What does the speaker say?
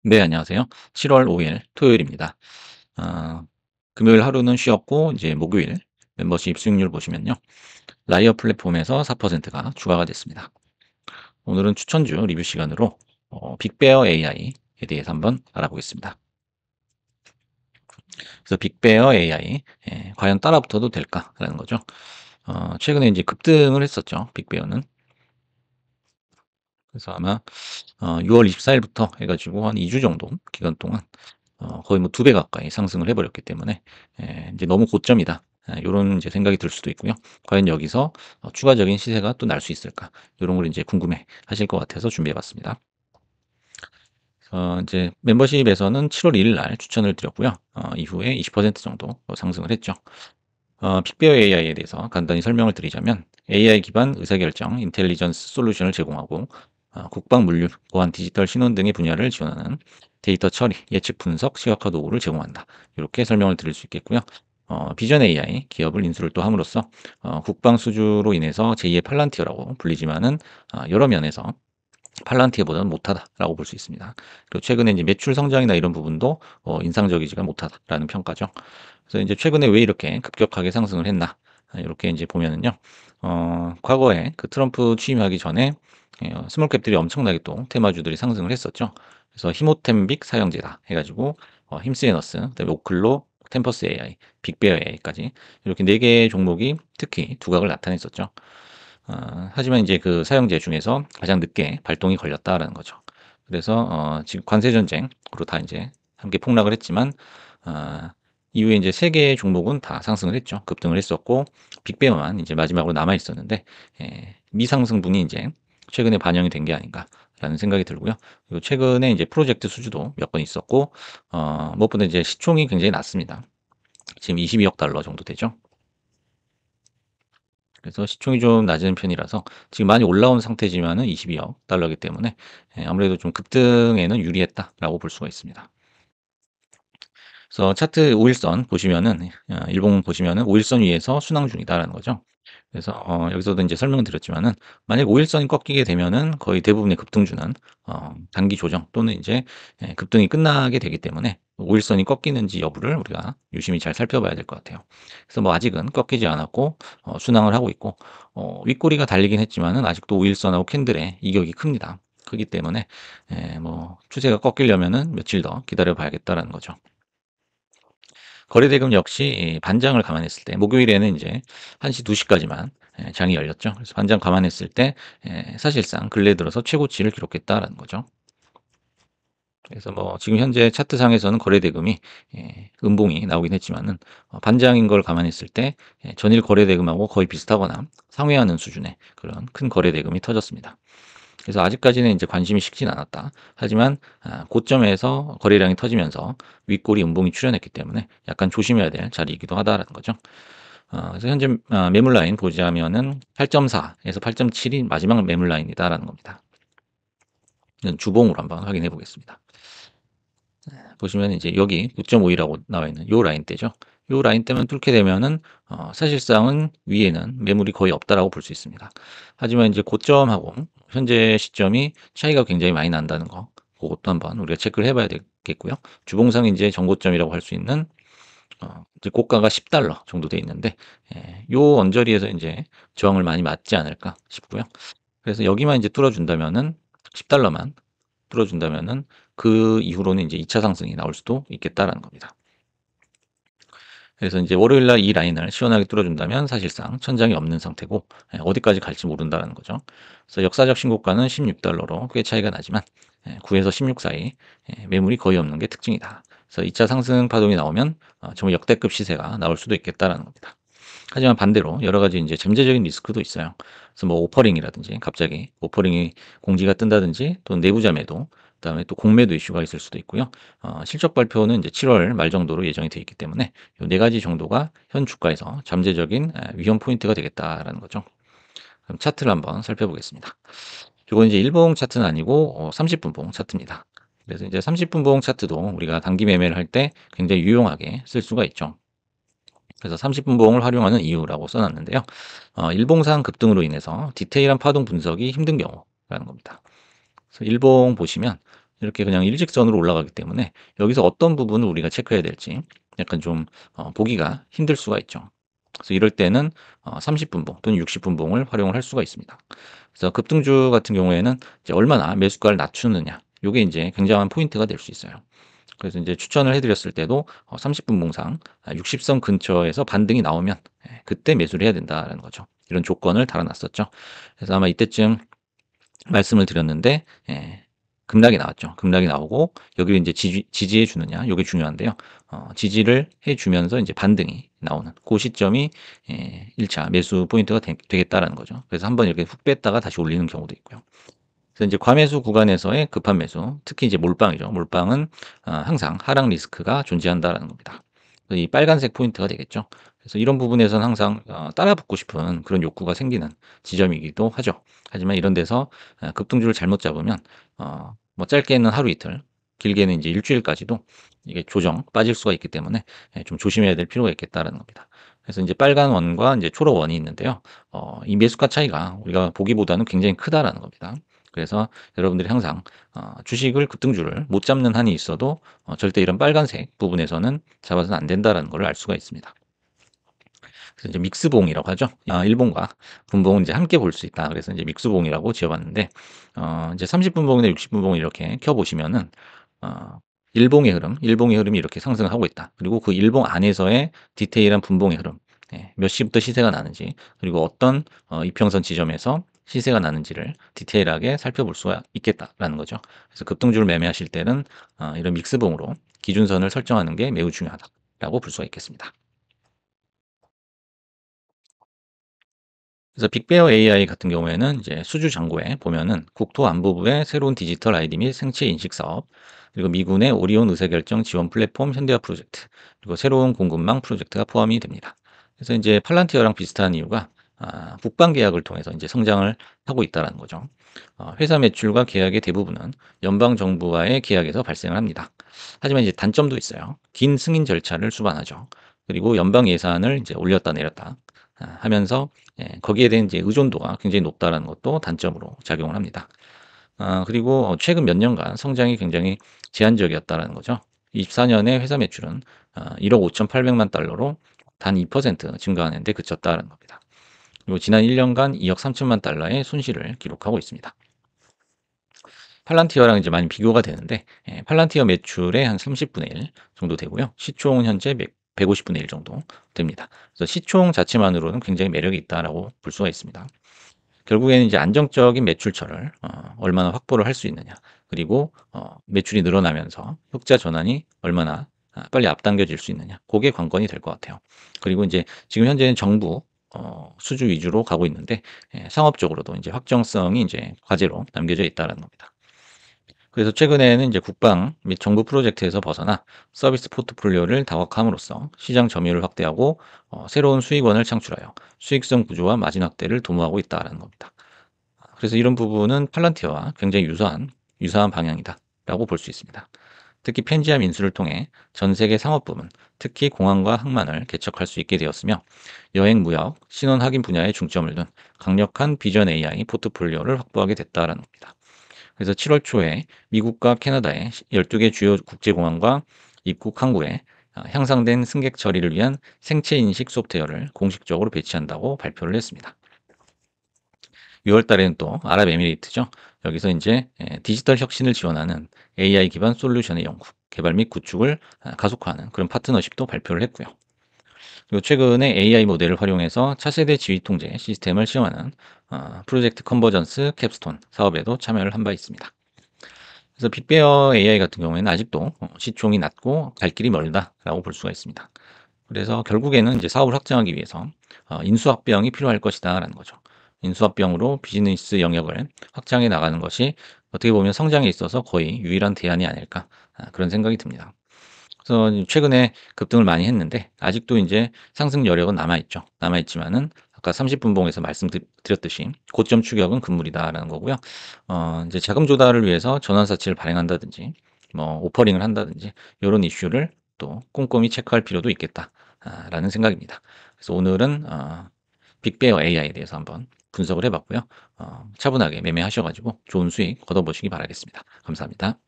네, 안녕하세요. 7월 5일 토요일입니다. 아, 금요일 하루는 쉬었고, 이제 목요일 멤버십 수익률 보시면요. 라이어 플랫폼에서 4%가 추가가 됐습니다. 오늘은 추천주 리뷰 시간으로 빅베어 AI에 대해서 한번 알아보겠습니다. 그래서 빅베어 AI, 과연 따라붙어도 될까라는 거죠. 최근에 이제 급등을 했었죠. 빅베어는. 그래서 아마 6월 24일부터 해가지고 한 2주 정도 기간 동안 거의 뭐 2배 가까이 상승을 해버렸기 때문에 이제 너무 고점이다. 요런 이제 생각이 들 수도 있고요. 과연 여기서 추가적인 시세가 또 날 수 있을까? 요런 걸 이제 궁금해 하실 것 같아서 준비해 봤습니다. 이제 멤버십에서는 7월 1일 날 추천을 드렸고요. 이후에 20% 정도 상승을 했죠. 픽베어 AI에 대해서 간단히 설명을 드리자면 AI 기반 의사결정, 인텔리전스 솔루션을 제공하고 국방 물류, 보안, 디지털 신원 등의 분야를 지원하는 데이터 처리, 예측 분석, 시각화 도구를 제공한다. 이렇게 설명을 드릴 수 있겠고요. 비전 AI 기업을 인수를 또 함으로써 국방 수주로 인해서 제2의 팔란티어라고 불리지만은 여러 면에서 팔란티어보다는 못하다라고 볼 수 있습니다. 그리고 최근에 이제 매출 성장이나 이런 부분도 인상적이지가 못하다라는 평가죠. 그래서 이제 최근에 왜 이렇게 급격하게 상승을 했나? 이렇게 이제 보면은요. 과거에 그 트럼프 취임하기 전에 스몰캡들이 엄청나게 또 테마주들이 상승을 했었죠. 그래서 히모템빅 사형제다 해가지고 힘스에너스, 그다음에 오클로, 템퍼스 AI, 빅베어 AI까지 이렇게 네 개의 종목이 특히 두각을 나타냈었죠. 하지만 이제 그 사형제 중에서 가장 늦게 발동이 걸렸다라는 거죠. 그래서 지금 관세 전쟁으로 다 이제 함께 폭락을 했지만 이후에 이제 세 개의 종목은 다 상승을 했죠. 급등을 했었고 빅베어만 이제 마지막으로 남아 있었는데 미상승분이 이제 최근에 반영이 된 게 아닌가라는 생각이 들고요. 그리고 최근에 이제 프로젝트 수주도 몇 번 있었고 무엇보다 이제 시총이 굉장히 낮습니다. 지금 22억 달러 정도 되죠. 그래서 시총이 좀 낮은 편이라서 지금 많이 올라온 상태지만은 22억 달러이기 때문에 아무래도 좀 급등에는 유리했다라고 볼 수가 있습니다. 그래서 차트 5일선 보시면은 일봉 보시면은 5일선 위에서 순항 중이다라는 거죠. 그래서 여기서도 이제 설명을 드렸지만은 만약 5일선이 꺾이게 되면은 거의 대부분의 급등주는 단기 조정 또는 이제 급등이 끝나게 되기 때문에 5일선이 꺾이는지 여부를 우리가 유심히 잘 살펴봐야 될 것 같아요. 그래서 뭐 아직은 꺾이지 않았고 순항을 하고 있고 윗꼬리가 달리긴 했지만은 아직도 5일선하고 캔들의 이격이 큽니다. 크기 때문에 뭐 추세가 꺾이려면은 며칠 더 기다려 봐야겠다라는 거죠. 거래대금 역시 반장을 감안했을 때 목요일에는 이제 1시 2시까지만 장이 열렸죠. 그래서 반장 감안했을 때 사실상 근래 들어서 최고치를 기록했다라는 거죠. 그래서 뭐 지금 현재 차트상에서는 거래대금이 음봉이 나오긴 했지만은 반장인 걸 감안했을 때 전일 거래대금하고 거의 비슷하거나 상회하는 수준의 그런 큰 거래대금이 터졌습니다. 그래서 아직까지는 이제 관심이 식진 않았다. 하지만 고점에서 거래량이 터지면서 윗골이 음봉이 출현했기 때문에 약간 조심해야 될 자리이기도 하다라는 거죠. 그래서 현재 매물 라인 보자면은 8.4에서 8.7이 마지막 매물 라인이다라는 겁니다. 이건 주봉으로 한번 확인해 보겠습니다. 보시면 이제 여기 9.5이라고 나와 있는 요 라인대죠. 요 라인대만 뚫게 되면은 사실상은 위에는 매물이 거의 없다라고 볼 수 있습니다. 하지만 이제 고점하고 현재 시점이 차이가 굉장히 많이 난다는 거, 그것도 한번 우리가 체크를 해봐야 되겠고요. 주봉상 이제 정고점이라고 할 수 있는 이제 고가가 10달러 정도 돼 있는데 요 언저리에서 이제 저항을 많이 맞지 않을까 싶고요. 그래서 여기만 이제 뚫어준다면은 10달러만 뚫어준다면은 그 이후로는 이제 2차 상승이 나올 수도 있겠다라는 겁니다. 그래서 이제 월요일 날 이 라인을 시원하게 뚫어준다면 사실상 천장이 없는 상태고 어디까지 갈지 모른다는 거죠. 그래서 역사적 신고가는 16달러로 꽤 차이가 나지만 9에서 16 사이 매물이 거의 없는 게 특징이다. 그래서 2차 상승 파동이 나오면 정말 역대급 시세가 나올 수도 있겠다라는 겁니다. 하지만 반대로 여러 가지 이제 잠재적인 리스크도 있어요. 그래서 뭐 오퍼링이라든지 갑자기 오퍼링이 공지가 뜬다든지 또 내부자 매도, 그다음에 또 공매도 이슈가 있을 수도 있고요. 실적 발표는 이제 7월 말 정도로 예정이 되어 있기 때문에 이 네 가지 정도가 현 주가에서 잠재적인 위험 포인트가 되겠다라는 거죠. 그럼 차트를 한번 살펴보겠습니다. 이건 이제 일봉 차트는 아니고 30분 봉 차트입니다. 그래서 이제 30분 봉 차트도 우리가 단기 매매를 할 때 굉장히 유용하게 쓸 수가 있죠. 그래서 30분 봉을 활용하는 이유라고 써놨는데요. 일봉상 급등으로 인해서 디테일한 파동 분석이 힘든 경우라는 겁니다. 그래서 일봉 보시면 이렇게 그냥 일직선으로 올라가기 때문에 여기서 어떤 부분을 우리가 체크해야 될지 약간 좀 보기가 힘들 수가 있죠. 그래서 이럴 때는 30분봉 또는 60분봉을 활용을 할 수가 있습니다. 그래서 급등주 같은 경우에는 이제 얼마나 매수가를 낮추느냐 요게 인제 굉장한 포인트가 될 수 있어요. 그래서 인제 추천을 해 드렸을 때도 30분 봉상 60선 근처에서 반등이 나오면 그때 매수를 해야 된다라는 거죠. 이런 조건을 달아 놨었죠. 그래서 아마 이때쯤 말씀을 드렸는데 급락이 나왔죠. 급락이 나오고 여기를 인제 지지해 주느냐 요게 중요한데요. 지지를 해 주면서 인제 반등이 나오는 고 시점이 1차 매수 포인트가 되겠다라는 거죠. 그래서 한번 이렇게 훅 뺐다가 다시 올리는 경우도 있고요. 그래서 인제 과매수 구간에서의 급한 매수, 특히 이제 몰빵이죠. 몰빵은 항상 하락 리스크가 존재한다라는 겁니다. 이 빨간색 포인트가 되겠죠. 그래서 이런 부분에서는 항상 따라 붙고 싶은 그런 욕구가 생기는 지점이기도 하죠. 하지만 이런 데서 급등주를 잘못 잡으면 뭐 짧게는 하루 이틀, 길게는 인제 일 주일까지도 이게 조정 빠질 수가 있기 때문에 좀 조심해야 될 필요가 있겠다라는 겁니다. 그래서 인제 빨간 원과 인제 초록 원이 있는데요. 이 매수가 차이가 우리가 보기보다는 굉장히 크다라는 겁니다. 그래서 여러분들이 항상 주식을 급등주를 못 잡는 한이 있어도 절대 이런 빨간색 부분에서는 잡아서는 안 된다라는 걸 알 수가 있습니다. 그래서 이제 믹스봉이라고 하죠. 일봉과 분봉은 이제 함께 볼 수 있다. 그래서 이제 믹스봉이라고 지어봤는데 이제 30분봉이나 60분봉을 이렇게 켜 보시면은 어 일봉의 흐름이 이렇게 상승을 하고 있다. 그리고 그 일봉 안에서의 디테일한 분봉의 흐름, 몇 시부터 시세가 나는지, 그리고 어떤 이평선 지점에서 시세가 나는지를 디테일하게 살펴볼 수가 있겠다라는 거죠. 그래서 급등주를 매매하실 때는 이런 믹스봉으로 기준선을 설정하는 게 매우 중요하다라고 볼 수가 있겠습니다. 그래서 빅베어 AI 같은 경우에는 이제 수주 장고에 보면은 국토 안보부의 새로운 디지털 아이디 및 생체 인식 사업, 그리고 미군의 오리온 의사결정 지원 플랫폼 현대화 프로젝트, 그리고 새로운 공급망 프로젝트가 포함이 됩니다. 그래서 이제 팔란티어랑 비슷한 이유가 국방 계약을 통해서 이제 성장을 하고 있다라는 거죠. 회사 매출과 계약의 대부분은 연방 정부와의 계약에서 발생을 합니다. 하지만 이제 단점도 있어요. 긴 승인 절차를 수반하죠. 그리고 연방 예산을 이제 올렸다 내렸다 하면서 거기에 대한 이제 의존도가 굉장히 높다라는 것도 단점으로 작용을 합니다. 그리고 최근 몇 년간 성장이 굉장히 제한적이었다라는 거죠. 24년에 회사 매출은 1억 5,800만 달러로 단 2% 증가하는 데 그쳤다는 겁니다. 그리고 지난 1년간 2억 3천만 달러의 손실을 기록하고 있습니다. 팔란티어랑 이제 많이 비교가 되는데 팔란티어 매출의 한 30분의 1 정도 되고요. 시총은 현재 150분의 1 정도 됩니다. 그래서 시총 자체만으로는 굉장히 매력이 있다라고 볼 수가 있습니다. 결국에는 이제 안정적인 매출처를 얼마나 확보를 할 수 있느냐. 그리고 매출이 늘어나면서 흑자 전환이 얼마나 빨리 앞당겨질 수 있느냐. 그게 관건이 될 것 같아요. 그리고 이제 지금 현재는 정부 수주 위주로 가고 있는데 상업적으로도 이제 확정성이 이제 과제로 남겨져 있다라는 겁니다. 그래서 최근에는 이제 국방 및 정부 프로젝트에서 벗어나 서비스 포트폴리오를 다각함으로써 시장 점유율을 확대하고 새로운 수익원을 창출하여 수익성 구조와 마진 확대를 도모하고 있다라는 겁니다. 그래서 이런 부분은 팔란티어와 굉장히 유사한 방향이다라고 볼 수 있습니다. 특히 펜지암 인수를 통해 전 세계 상업 부문, 특히 공항과 항만을 개척할 수 있게 되었으며 여행, 무역, 신원 확인 분야에 중점을 둔 강력한 비전 AI 포트폴리오를 확보하게 됐다라는 겁니다. 그래서 7월 초에 미국과 캐나다의 12개 주요 국제공항과 입국 항구에 향상된 승객 처리를 위한 생체 인식 소프트웨어를 공식적으로 배치한다고 발표를 했습니다. 6월 달에는 또 아랍에미레이트죠. 여기서 이제 디지털 혁신을 지원하는 AI 기반 솔루션의 연구, 개발 및 구축을 가속화하는 그런 파트너십도 발표를 했고요. 그리고 최근에 AI 모델을 활용해서 차세대 지휘 통제 시스템을 시험하는 프로젝트 컨버전스 캡스톤 사업에도 참여를 한 바 있습니다. 그래서 빅베어 AI 같은 경우에는 아직도 시총이 낮고 갈 길이 멀다라고 볼 수가 있습니다. 그래서 결국에는 이제 사업을 확장하기 위해서 인수합병이 필요할 것이다라는 거죠. 인수합병으로 비즈니스 영역을 확장해 나가는 것이 어떻게 보면 성장에 있어서 거의 유일한 대안이 아닐까 그런 생각이 듭니다. 그래서 최근에 급등을 많이 했는데 아직도 이제 상승 여력은 남아있죠. 남아있지만은 아까 30분봉에서 말씀드렸듯이 고점 추격은 금물이다라는 거고요. 이제 자금 조달을 위해서 전환사치를 발행한다든지 뭐 오퍼링을 한다든지 이런 이슈를 또 꼼꼼히 체크할 필요도 있겠다라는 생각입니다. 그래서 오늘은 빅베어 AI에 대해서 한번 분석을 해봤고요. 차분하게 매매하셔가지고 좋은 수익 얻어보시기 바라겠습니다. 감사합니다.